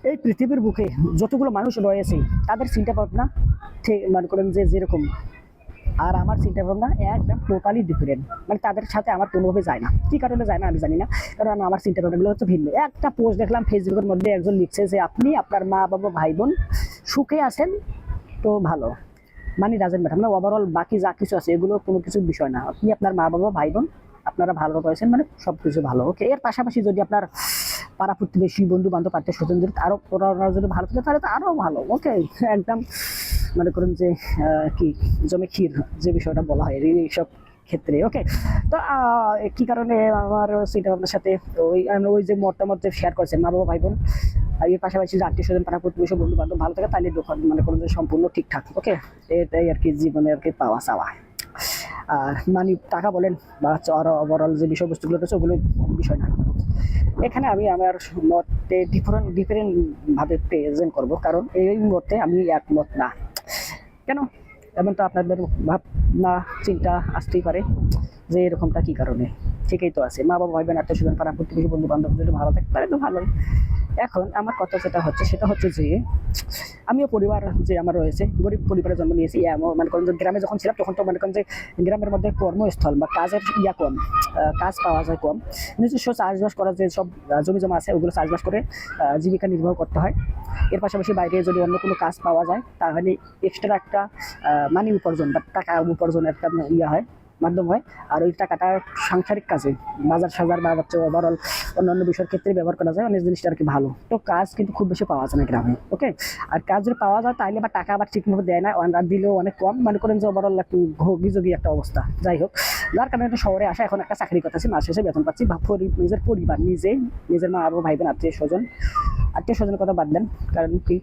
এই পৃথিবীর বুকে যতগুলো মানুষ রয়েছে তাদের চিন্তা ভাবনা ঠিক মনে করেন যে যেরকম, আর আমার চিন্তা ভাবনা একদম টোটালি ডিফারেন্ট। মানে তাদের সাথে আমার কোনোভাবে যায় না। কি কারণে যায় না আমি জানি না, কারণ আমার চিন্তা ভাবনাগুলো হচ্ছে ভিন্ন। একটা পোস্ট দেখলাম ফেসবুকের মধ্যে, একজন লিখছে যে আপনি আপনার মা বাবা ভাই বোন সুখে আছেন তো ভালো, মানে ডাজেন্ট ম্যাটার, মানে ওভারঅল বাকি যা কিছু আছে এগুলো কোনো কিছু বিষয় না। আপনি আপনার মা বাবা ভাই বোন আপনারা ভালো রয়েছেন মানে সব কিছু ভালো। ওকে, এর পাশাপাশি যদি আপনার পাড়া প্রতিবেশী বন্ধু বান্ধব আত্মীয় স্বজন যদি আরো ওরা যদি ভালো থাকে তাহলে তো আরো ভালো। ওকে, একদম মনে করুন যে কি জমে ক্ষীর যে বিষয়টা বলা হয় এইসব ক্ষেত্রে। ওকে, তো কি কারণে আমার চিন্তা ভাবনার সাথে ওই যে মতামত যে শেয়ার করছেন মা বাবা ভাই বোন, আর এর পাশাপাশি যে আত্মীয় স্বজন পাড়া প্রতিবেশী বন্ধু বান্ধব ভালো থাকে তাহলে মনে করুন যে সম্পূর্ণ ঠিকঠাক। ওকে, এটাই আর কি জীবনে আর কি পাওয়া চাওয়া। আর মানে টাকা বলেন বা ওভারঅল যে বিষয়বস্তুগুলো রয়েছে ওগুলো বিষয় না। এখানে আমি আমার মতে ডিফারেন্ট ভাবে প্রেজেন্ট করব, কারণ এই মতে আমি একমত না। কেন? এমন তো আপনাদের ভাবনা চিন্তা আসতেই পারে যে এরকমটা কি কারণে। ঠিকই তো আছে, মা বাবা ভাই বোন আত্মীয় স্বজন পাড়া প্রতিবেশী বন্ধু বান্ধব যদি ভালো থাকে তাহলে তো ভালোই। এখন আমার কথা যেটা হচ্ছে সেটা হচ্ছে যে আমিও পরিবার যে আমার রয়েছে, গরিব পরিবারে জন্ম নিয়েছি। এমন মনে করেন যে গ্রামে যখন ছিলাম তখন তো মনে করেন যে গ্রামের মধ্যে কর্মস্থল বা কাজের কম, কাজ পাওয়া যায় কম। নিজস্ব চাষবাস করার যে সব জমি জমা আছে ওগুলো চাষবাস করে জীবিকা নির্বাহ করতে হয়। এর পাশাপাশি বাইরে যদি অন্য কোনো কাজ পাওয়া যায় তাহলে এক্সট্রা একটা মানি উপার্জন বা টাকা উপার্জনের একটা হয়, মাধ্যম হয়। আর ওই টাকাটা সাংসারিক কাজে বাজার সাজার বা হচ্ছে ওভারঅল অন্যান্য বিষয়ের ক্ষেত্রে ব্যবহার করা যায়। অনেক জিনিসটা আর কি ভালো। তো কাজ কিন্তু খুব বেশি পাওয়া যায় না গ্রামে। ওকে, আর কাজ যদি পাওয়া যায় তাহলে বা টাকা আবার ঠিকভাবে দেয় না, আর দিলেও অনেক কম। মনে করেন যে ওভারঅল একটু ঘোগিযোগী একটা অবস্থা। যাই হোক, যার কারণে একটু শহরে আসা, এখন একটা চাকরি করতেছি, মাস শেষে বেতন পাচ্ছি, নিজের পরিবার নিজের মা বাবা ভাই বোন আত্মীয় স্বজনের কথা বাদ দেন। কারণ কি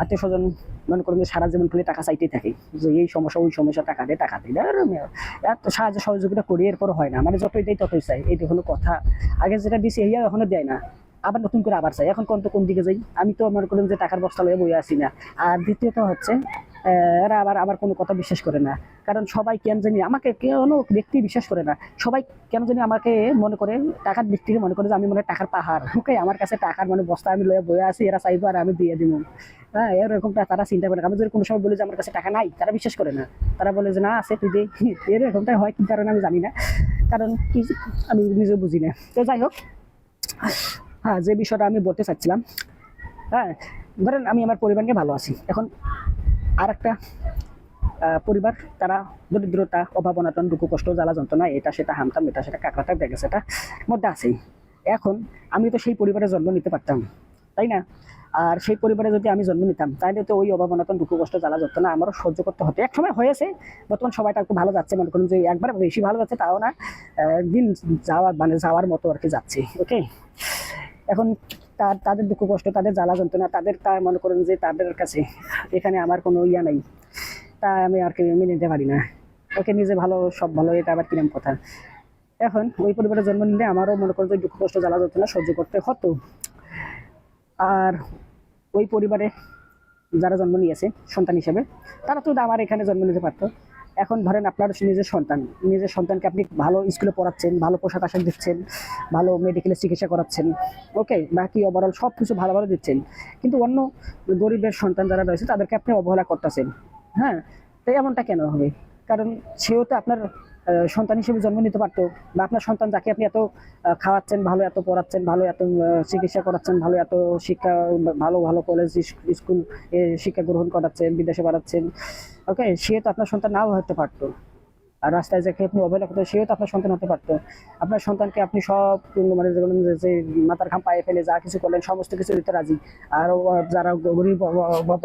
আত্মীয় স্বজন মনে করেন যে সারা জীবন খালি টাকা চাইতেই থাকে, যে এই সমস্যা ওই সমস্যা টাকা দিয়ে এত সাহায্য সহযোগিতা করি, এরপর হয় না। মানে যতই দেয় ততই চাই, এইটা হলো কথা। আগে যেটা দিছি এই এখনো দেয় না, আবার নতুন করে আবার চাই। এখন কোন দিকে যাই? আমি তো মনে করেন যে টাকার বস্তা লয়ে বই আসি না। আর দ্বিতীয়ত হচ্ছে এরা আবার আমার কোনো কথা বিশ্বাস করে না। কারণ সবাই কেন জানি আমাকে, কোনো ব্যক্তি বিশ্বাস করে না। সবাই কেন জানি আমাকে মনে করে টাকার দিক থেকে মনে করে যে আমি মনে টাকার পাহাড়। ওকে, আমার কাছে টাকার মানে বস্তা আমি লয়ে বয়ে আসি, এরা চাইবো আর আমি দিয়ে দিব। হ্যাঁ, এরকমটা তারা চিন্তা করে। আমি যদি কোনো সময় বলি যে আমার কাছে টাকা নাই, তারা বিশ্বাস করে না। তারা বলে যে না আছে, তুই দে। এরকমটাই হয় কি কারণে আমি জানি না, কারণ কি আমি নিজে বুঝি না। তো যাই হোক, হ্যাঁ, যে বিষয়টা আমি বলতে চাচ্ছিলাম, হ্যাঁ, ধরেন আমি আমার পরিবার নিয়ে ভালো আছি। এখন আর একটা পরিবার, তারা দরিদ্রতা, অভাব অনটন, দুঃখ কষ্ট, জ্বালা যন্ত্রণা, এটা সেটা হামতাম, এটা সেটা কাকড়াটা দেখে সেটা মধ্যে আছেই। এখন আমি তো সেই পরিবারে জন্ম নিতে পারতাম, তাই না? আর সেই পরিবারে যদি আমি জন্ম নিতাম তাহলে তো ওই অভাব অনটন, দুঃখ কষ্ট, জ্বালা যন্ত্রণা আমারও সহ্য করতে হতো। এক সময় হয়েছে, বর্তমান সবাইটা একটু ভালো যাচ্ছে, মনে করুন যে একবার বেশি ভালো যাচ্ছে তাও না, দিন যাওয়ার মতো আর কি যাচ্ছে। ওকে, এখন তাদের দুঃখ কষ্ট, তাদের জ্বালা যন্ত্রণা, তা মনে করেন যে তাদের কাছে এখানে আমার কোনো ইয়া নাই, তা আমি আর কি মেনে নিতে পারি না। ওকে, নিজে ভালো সব ভালো, এটা আবার কিরম কথা। এখন ওই পরিবারে জন্ম নিলে আমারও মনে করেন যে দুঃখ কষ্ট, জ্বালা যন্ত্রণা সহ্য করতে হতো। আর ওই পরিবারে যারা জন্ম নিয়েছে সন্তান হিসেবে, তারা তো আমার এখানে জন্ম নিতে পারতো। এখন ধরেন আপনার নিজের সন্তানকে আপনি ভালো স্কুলে পড়াচ্ছেন, ভালো পোশাক আশাক দিচ্ছেন, ভালো মেডিকেলের চিকিৎসা করাচ্ছেন। ওকে, বাকি ওভারঅল সব কিছু ভালো ভালো দিচ্ছেন, কিন্তু অন্য গরিবের সন্তান যারা রয়েছে তাদেরকে আপনি অবহেলা করতেছেন। হ্যাঁ, তো এমনটা কেন হবে? কারণ সেও তো আপনার সন্তান হিসেবে জন্ম নিতে পারতো, বা আপনার সন্তান যাকে আপনি এত খাওয়াচ্ছেন, ভালো এত পড়াচ্ছেন, ভালো এত চিকিৎসা করাচ্ছেন, ভালো এত শিক্ষা, ভালো ভালো কলেজ স্কুল শিক্ষা গ্রহণ করাচ্ছেন, বিদেশে বাড়াচ্ছেন। ওকে, সে তো আপনার সন্তান নাও হতে পারতো। আর রাস্তায় যাকে আপনি অবহেলা করতেন সেও তো আপনার সন্তান হতে পারতো। আপনার সন্তানকে আপনি সব মানে যে মাথার ঘাম পায়ে ফেলে যা কিছু করলেন সমস্ত কিছু দিতে রাজি। আর যারা গরিব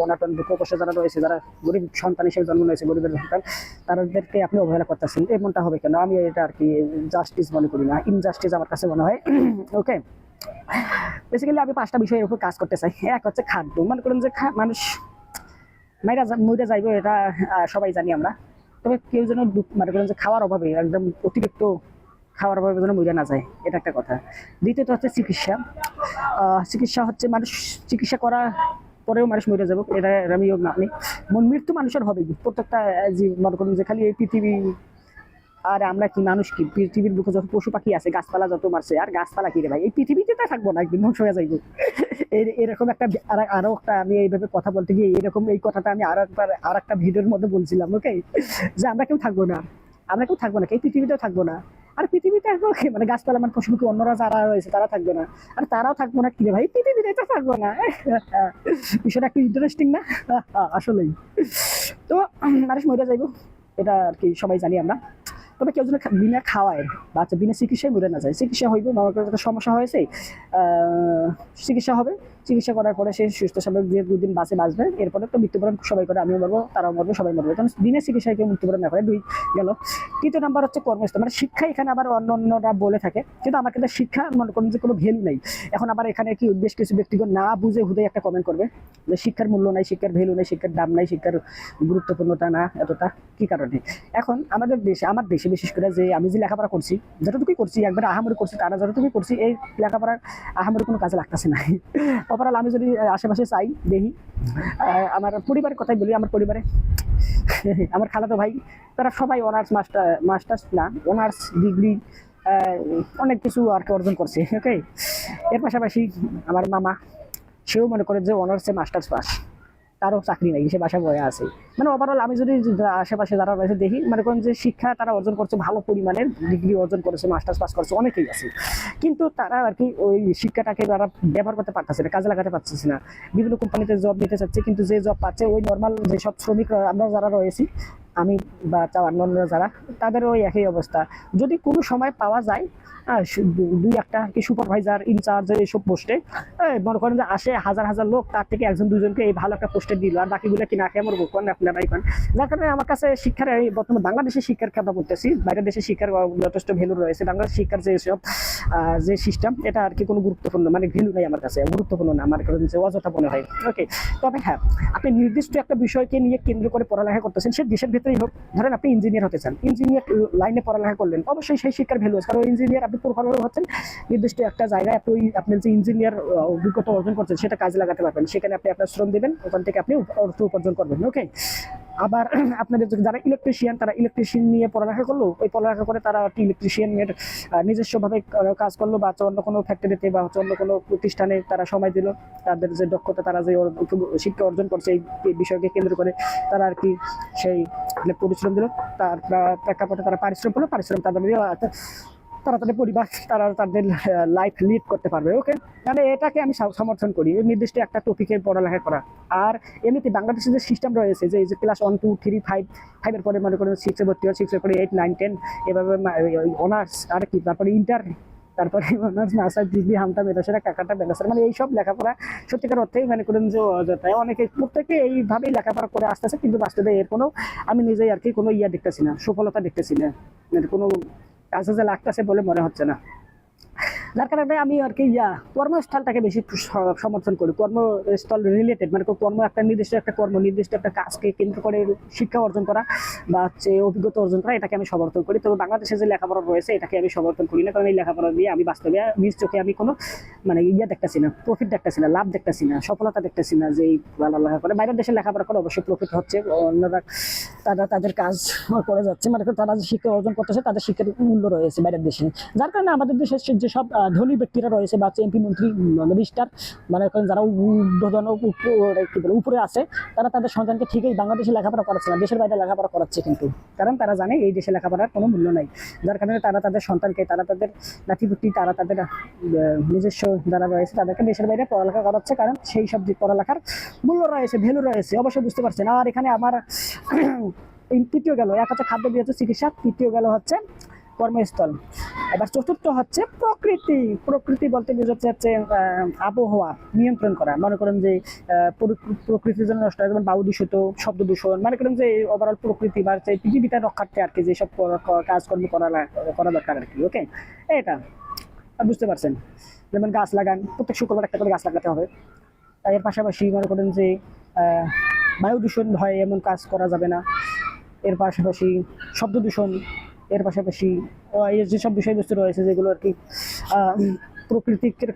অনাটন দুঃখ কষ্ট যারা রয়েছে, যারা গরিব সন্তান হিসেবে জন্ম নিয়েছে, গরিবের সন্তান, তাদেরকে আপনি অবহেলা করতেছেন। এমনটা হবে কেন? আমি এটা আর কি জাস্টিস মনে করি না, ইনজাস্টিস আমার কাছে মনে হয়। ওকে, বেসিক্যালি আমি 5টা বিষয়ের উপর কাজ করতে চাই। এক হচ্ছে খাদ্য। মনে করেন যে মানুষ মরে যাইবো, এটা সবাই জানি আমরা। তবে কেউ যেন মনে করেন যে খাওয়ার অভাবে, একদম অতিরিক্ত খাওয়ার অভাবে যেন মরে না যায়, এটা একটা কথা। দ্বিতীয়ত হচ্ছে চিকিৎসা। চিকিৎসা হচ্ছে মানুষ চিকিৎসা করা পরেও মানুষ মরে যাবো, এটা আমিও মানি। মৃত্যু মানুষের হবেই প্রত্যেকটা। যে মনে করেন যে খালি এই পৃথিবী আর আমরা কি মানুষ কি, পৃথিবীর বুকে যত পশু পাখি আছে, গাছপালা যত মারছে, আর গাছপালা কি রে ভাই, এই পৃথিবীতে তো থাকবো না, একদিন ধ্বংস হয়ে যাইবো। এরকম একটা আরো একটা আমি এইভাবে কথা বলতে গিয়ে এরকম এই কথাটা আমি আর একটা ভিডিওর মধ্যে বলছিলাম, ওকে, যে আমরা কেউ থাকবো না, আমরা কেউ থাকবো না, এই পৃথিবীতেও থাকবো না। আর পৃথিবীতে একদম মানে গাছপালা মানে পশু পাখি অন্যরা যারা রয়েছে তারা থাকবে না, আর তারাও থাকবো না কি রে ভাই, পৃথিবীতে তো থাকবো না। বিষয়টা একটু ইন্টারেস্টিং না? আসলেই তো মানুষ মরে যাইবো, এটা আর কি সবাই জানি আমরা। তবে কেউ যদি বিনা খাওয়ায় বা বিনা চিকিৎসায় মরে না যায়, চিকিৎসা হইবে, মনে করেন একটা সমস্যা হয়েছে, চিকিৎসা হবে, চিকিৎসা করার পরে সে সুস্থ স্বাভাবিক যে 2 দিন বাঁচবে, এরপরে তো মৃত্যুবরণ সবাই করে, আমিও মরবো, তারাও মরবে, সবাই মরবে, কারণ বিনা চিকিৎসায় কেউ মৃত্যুবরণ না করে। 2 গেল। তৃতীয় নাম্বার হচ্ছে কর্মস্থল, মানে শিক্ষা। এখানে আবার অন্যরা বলে থাকে, কিন্তু আমার কিন্তু শিক্ষা মনে করেন যে কোনো ভ্যালু নেই। এখন আবার এখানে কি বেশ কিছু ব্যক্তিগত না বুঝে হুদে একটা কমেন্ট করবে যে শিক্ষার মূল্য নাই, শিক্ষার ভ্যালু নেই, শিক্ষার দাম নাই, শিক্ষার গুরুত্বপূর্ণতা না এতটা, কি কারণে? এখন আমাদের দেশে, আমার দেশে বিশেষ করে, যে আমি যে লেখাপড়া করছি, যতটুকুই করছি, একবার আহামরি করছি, তারা যতটুকুই করছি, এই লেখাপড়ার আহামরি কোনো কাজে লাগতেছে না। ওভারঅল আমি যদি আশেপাশে চাই দেখি, আমার পরিবারের কথাই বলি, আমার পরিবারে আমার খালাতো ভাই তারা সবাই অনার্স মাস্টার্স না, অনার্স ডিগ্রি অনেক কিছু আর কি অর্জন করছে, ওকে। এর পাশাপাশি আমার মামা, সেও মনে করে যে অনার্সে মাস্টার্স পাস, তারও চাকরি নেই, সে বাসায় বয়ে আছে। মানে ওভারঅল আমি যদি আশেপাশে যারা রয়েছে দেখি, মনে করেন যে শিক্ষা তারা অর্জন করছে, ভালো পরিমাণের ডিগ্রি অর্জন করেছে, মাস্টার্স পাস করেছে, অনেকেই আছে, কিন্তু তারা আর কি ওই শিক্ষাটাকে তারা ব্যবহার করতে পারতেছে না, কাজে লাগাতে পারতেছে না। বিভিন্ন কোম্পানিতে জব নিতে চাচ্ছে, কিন্তু যে জব পাচ্ছে ওই নর্মাল যেসব শ্রমিক আমরা যারা রয়েছি, আমি বা অন্যান্য যারা, তাদের ওই একই অবস্থা। যদি কোনো সময় পাওয়া যায় 2-1টা কি সুপারভাইজার, ইনচার্জ, এইসব পোস্টে মনে করেন যে আসে হাজার হাজার লোক, তার থেকে 1-2জনকে এই ভালো একটা পোস্টে দিল, আর বাকিগুলো কি না খেয়ে মরবো, কোন আপনারাই পান। যার কারণে আমার কাছে শিক্ষার, এই বর্তমানে বাংলাদেশের শিক্ষার কথা বলতেছি, বাইরের দেশের শিক্ষার যথেষ্ট ভ্যালু রয়েছে, বাংলাদেশ শিক্ষার যে সব যে সিস্টেম, এটা আর কি কোনো গুরুত্বপূর্ণ মানে ভ্যালু নেই আমার কাছে, গুরুত্বপূর্ণ না, আমার কাছে যে অযথা মনে হয়, ওকে। তবে হ্যাঁ, আপনি নির্দিষ্ট একটা বিষয়কে নিয়ে কেন্দ্র করে পড়ালেখা করতেছেন, সে দেশের ভিতরেই হোক, ধরেন আপনি ইঞ্জিনিয়ার হতে চান, ইঞ্জিনিয়ার লাইনে পড়ালেখা করলেন, অবশ্যই সেই শিক্ষার ভ্যালু আছে, কারণ ইঞ্জিনিয়ার আপনি প্রোফাইলার হচ্ছেন, নির্দিষ্ট একটা জায়গায় আপনি আপনার যে ইঞ্জিনিয়ার অভিজ্ঞতা অর্জন করছেন সেটা কাজে লাগাতে পারবেন, সেখানে আপনি আপনার শ্রম দেবেন, ওখান থেকে আপনি অর্থ উপার্জন করবেন, ওকে। আবার আপনাদের যারা ইলেকট্রিশিয়ান, তারা ইলেকট্রিশিয়ান নিয়ে পড়ালেখা করলো, ওই পড়ালেখা করে তারা ইলেকট্রিশিয়ানের নিজস্বভাবে কাজ করলো, বা অন্য কোনো ফ্যাক্টরিতে বা অন্য কোনো প্রতিষ্ঠানে তারা সময় দিল, তাদের যে দক্ষতা, তারা যে শিক্ষা অর্জন করছে এই বিষয়কে কেন্দ্র করে, তারা আর কি সেই পরিশ্রম দিল, তার প্রেক্ষাপটে তারা পারিশ্রম পেলো, পারিশ্রম তারা তাদের পরিবার, তারা তাদের লাইফ লিড করতে পারবে, ওকে। মানে এটাকে আমি সমর্থন করি, নির্দিষ্ট একটা টপিকের পড়ালেখা করা। আর এমনিতে বাংলাদেশের যে সিস্টেম রয়েছে, যে ক্লাস 1, 2, 3, 5 পরে মনে করেন 6-এ ভর্তি হয়, 6-এর পরে 8, 9, 10 এভাবে অনার্স, আর কি তারপরে ইন্টার, তারপরে অনার্স, মাস্টার, ডিগ্রি, হামটা, মেধাসেরা, কাকাটা, বেলাসেরা, মানে এইসব লেখাপড়া সত্যিকার অর্থেই মনে করেন যে অযথা। অনেকে প্রত্যেকে এইভাবেই লেখাপড়া করে আসতেছে, কিন্তু বাস্তবে এর কোনো, আমি নিজেই আর কি কোনো দেখতেছি না, সফলতা দেখতেছি না, মানে কোনো কাজে যে লাগতেছে বলে মনে হচ্ছে না। যার কারণে আমি আর কি কর্মস্থলটাকে বেশি সমর্থন করি, কর্মস্থল রিলেটেড, মানে কর্ম একটা নির্দিষ্ট একটা নির্দিষ্ট একটা কাজকে কেন্দ্র করে শিক্ষা অর্জন করা বা হচ্ছে অভিজ্ঞতা অর্জন করা, এটাকে আমি সমর্থন করি। তবে বাংলাদেশে যে লেখাপড়া রয়েছে এটাকে আমি সমর্থন করি না, কারণ এই লেখাপড়া দিয়ে আমি বাস্তবে নিজ চোখে আমি কোনো মানে দেখতেছি না, প্রফিট দেখতেছি না, লাভ দেখতেছি না, সফলতা দেখতেছি না। যে এই লেখা করে বাইরের দেশের লেখাপড়া করে অবশ্যই প্রফিট হচ্ছে, অন্যরা তারা তাদের কাজ করে যাচ্ছে, মানে তারা যে শিক্ষা অর্জন করতেছে তাদের শিক্ষার মূল্য রয়েছে বাইরের দেশে। যার কারণে আমাদের দেশের যেসব ধনী ব্যক্তিরা রয়েছে বা এমপি, মন্ত্রী, মিনিস্টার, মানে যারা উপরে আছে, তারা তাদের সন্তানকে ঠিকই বাংলাদেশে লেখাপড়া করাচ্ছে না, দেশের বাইরে লেখাপড়া করাচ্ছে, কিন্তু কারণ তারা জানে এই দেশে লেখাপড়ার কোনো মূল্য নাই। যার কারণে তারা তাদের সন্তানকে, তারা তাদের নাতিপুতি, তারা তাদের নিজস্ব যারা রয়েছে তাদেরকে দেশের বাইরে পড়ালেখা করাচ্ছে, কারণ সেই সব পড়ালেখার মূল্য রয়েছে, ভ্যালু রয়েছে, অবশ্যই বুঝতে পারছেন। আর এখানে আমার তৃতীয় গেল, এক হচ্ছে খাদ্য, দুই হচ্ছে চিকিৎসা, তৃতীয় গেল হচ্ছে কর্মস্থল। এবার চতুর্থ হচ্ছে প্রকৃতি। প্রকৃতি বলতে বোঝাচ্ছে হচ্ছে আবহাওয়া নিয়ন্ত্রণ করা। মনে করেন যে প্রকৃতির জন্য নষ্ট হয়, যেমন বায়ু দূষিত, শব্দ দূষণ, মনে করেন যে ওভারঅল প্রকৃতি বা পৃথিবীটা রক্ষার্থে আর কি যেসব কাজকর্ম করা দরকার আর কি, ওকে। এটা বুঝতে পারছেন। যেমন গাছ লাগান, প্রত্যেক শুক্রবার একটা করে গাছ লাগাতে হবে। এর পাশাপাশি মনে করেন যে বায়ু দূষণ হয় এমন কাজ করা যাবে না। এর পাশাপাশি শব্দ দূষণ, এর পাশাপাশি যেসব বিষয়বস্তু রয়েছে যেগুলো আর কি প্রকৃতির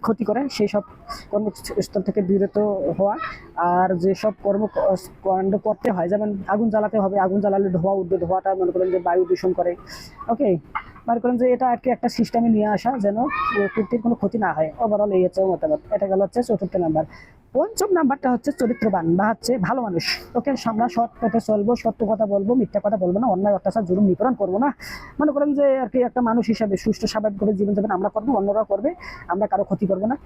ক্ষতি করে সেই সব কর্মস্থল থেকে বিরত হওয়া। আর যেসব কর্মকাণ্ড করতে হয়, যেমন আগুন জ্বালাতে হবে, আগুন জ্বালালে ধোঁয়া উঠবে, ধোঁয়াটা মনে করেন যে বায়ু দূষণ করে। ওকে, মনে করেন যে এটা আর কি একটা সিস্টেমে নিয়ে আসা যেন প্রকৃতির কোনো ক্ষতি না হয়। ওভারঅল এই হচ্ছে মতামত। এটা গেল হচ্ছে চতুর্থ নাম্বার। পঞ্চম নাম্বারটা হচ্ছে চরিত্রবান বা হচ্ছে ভালো মানুষ। ওকে, আমরা সৎ পথে চলবো, সত্য কথা বলবো, মিথ্যা কথা বলবো না, অন্যায় অত্যাচার জুলুম নিপীড়ন করবো না। মনে করেন যে আর কি একটা মানুষ হিসাবে সুষ্ঠু স্বাভাবিকভাবে জীবনযাপন আমরা করবো, অন্যরা করবে, আমরা কারো ক্ষতি করবো না,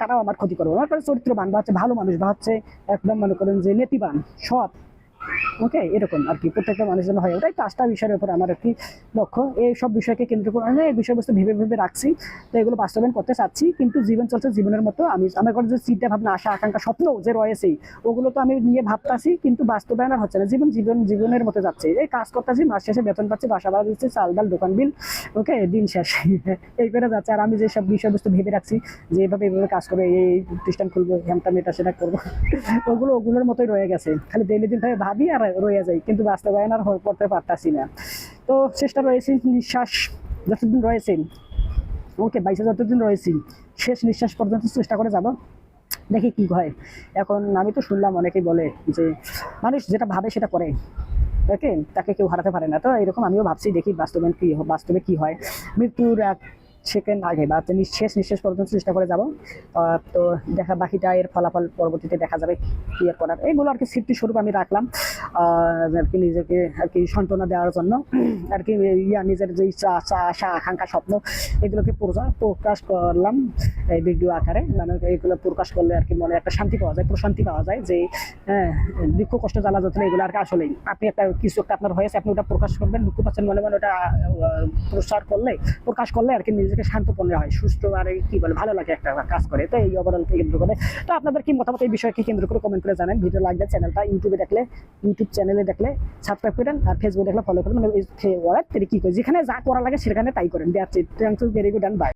তারাও আমার ক্ষতি করবো না। মনে করেন চরিত্রবান বা হচ্ছে ভালো মানুষ বা হচ্ছে একদম মনে করেন যে নীতিবান, সৎ। ওকে, এরকম আর কি প্রত্যেকটা মানুষের জন্য হয়। ওটাই 5টা বিষয়ের উপর আমার আর কি লক্ষ্য। এই সব বিষয়কে কেন্দ্র করে আমি এই বিষয়বস্তু ভেবে ভেবে রাখছি। তো এগুলো বাস্তবায়ন করতে চাচ্ছি, কিন্তু জীবন চলছে জীবনের মতো। আমার কাছে যে চিন্তা ভাবনা, আশা আকাঙ্ক্ষা, স্বপ্ন যে রয়েছে, ওগুলো তো আমি নিয়ে ভাবতাছি, কিন্তু বাস্তবায়ন আর হচ্ছে না। জীবনের মতো যাচ্ছে। এই কাজ করতেছি, মাস শেষে বেতন পাচ্ছি, বাসা ভাড়া দিচ্ছি, চাল ডাল দোকান বিল, ওকে, দিন শেষ এই করে যাচ্ছে। আর আমি যেসব বিষয়বস্তু ভেবে রাখছি যে এইভাবে কাজ করে এই প্রতিষ্ঠান খুলবো, হ্যামটা মেটা সেটা করবো, ওগুলোর মতোই রয়ে গেছে। খালি ডেইলি দিন ভাবে ভাবি আর রয়ে যায়, কিন্তু বাস্তবায়ন আর করতে পারতাছি না। তো চেষ্টা রয়েছে, নিঃশ্বাস যতদিন রয়েছে, ওকে, বাইশে যতদিন রয়েছি, শেষ নিঃশ্বাস পর্যন্ত চেষ্টা করে যাব, দেখি কি হয়। এখন আমি তো শুনলাম অনেকেই বলে যে মানুষ যেটা ভাবে সেটা করে। ওকে, তাকে কেউ হারাতে পারে না। তো এরকম আমিও ভাবছি, দেখি বাস্তবে কি হয়। মৃত্যুর 1 সেকেন্ড আগে বা শেষ নিঃশ্বাস পর্যন্ত চেষ্টা করে যাব। তো বাকিটা এর ফলাফল পরবর্তীতে দেখা যাবে কি আর করার। এগুলো আর কি স্মৃতিস্বরূপ আমি রাখলাম, আর কি নিজেকে আর কি সান্ত্বনা দেওয়ার জন্য। আর কি নিজের যে আশা আকাঙ্ক্ষা স্বপ্ন, এগুলোকে প্রকাশ করলাম এই ভিডিও আকারে। মানে এগুলো প্রকাশ করলে আর কি মনে একটা শান্তি পাওয়া যায়, প্রশান্তি পাওয়া যায়, যে হ্যাঁ, দুঃখ কষ্ট জ্বালা যন্ত্রণা এগুলো আর কি আসলেই আপনি কিছু একটা আপনার হয়েছে, আপনি ওটা প্রকাশ করবেন, দুঃখ পাচ্ছেন মনে মনে, ওটা প্রকাশ করলে আর কি নিজেকে শান্তপূর্ণ হয়, সুস্থ আর কি বলে ভালো লাগে একটা কাজ করে। তো এই ওভারঅলকে কেন্দ্র করে, তো আপনাদের কি মতামত এই বিষয়কে কেন্দ্র করে কমেন্ট করে জানেন। ভিডিও লাইক দেন, চ্যানেলটা ইউটিউব চ্যানেলে দেখলে সাবস্ক্রাইব করেন, আর ফেসবুকে দেখলে ফলো করেন। মানে কি করে যেখানে যা করা লাগে সেখানে তাই করেন। That's it. Thank you, very good, and by.